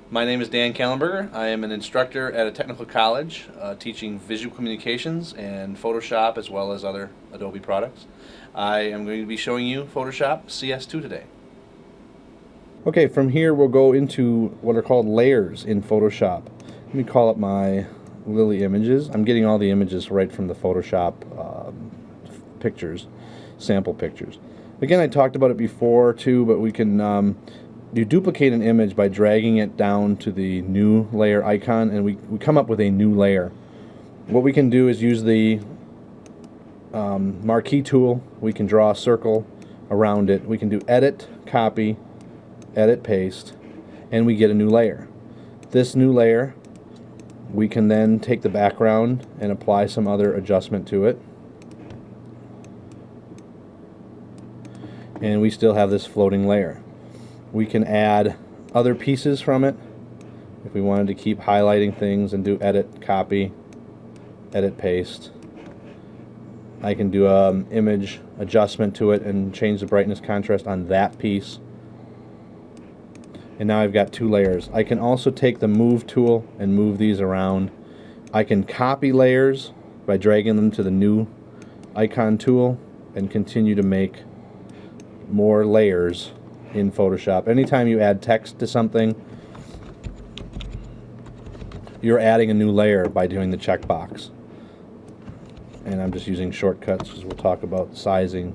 My name is Dan Kallenberger. I am an instructor at a technical college teaching visual communications and Photoshop as well as other Adobe products. I am going to be showing you Photoshop CS2 today. Okay, from here we'll go into what are called layers in Photoshop. Let me call up my Lily images. I'm getting all the images right from the Photoshop pictures, sample pictures. Again, I talked about it before too, but we can you duplicate an image by dragging it down to the new layer icon, and we come up with a new layer. What we can do is use the marquee tool. We can draw a circle around it. We can do edit, copy, edit, paste, and we get a new layer. This new layer, we can then take the background and apply some other adjustment to it. And we still have this floating layer. We can add other pieces from it if we wanted to keep highlighting things and do edit, copy, edit, paste. I can do an image adjustment to it and change the brightness contrast on that piece. And now I've got two layers. I can also take the move tool and move these around. I can copy layers by dragging them to the new icon tool and continue to make more layers in Photoshop. Anytime you add text to something, you're adding a new layer by doing the checkbox. And I'm just using shortcuts because we'll talk about sizing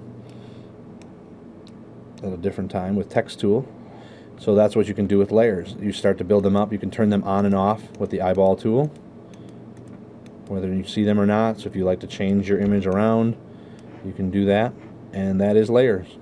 at a different time with text tool. So that's what you can do with layers. You start to build them up. You can turn them on and off with the eyeball tool, whether you see them or not. So if you like to change your image around, you can do that. And that is layers.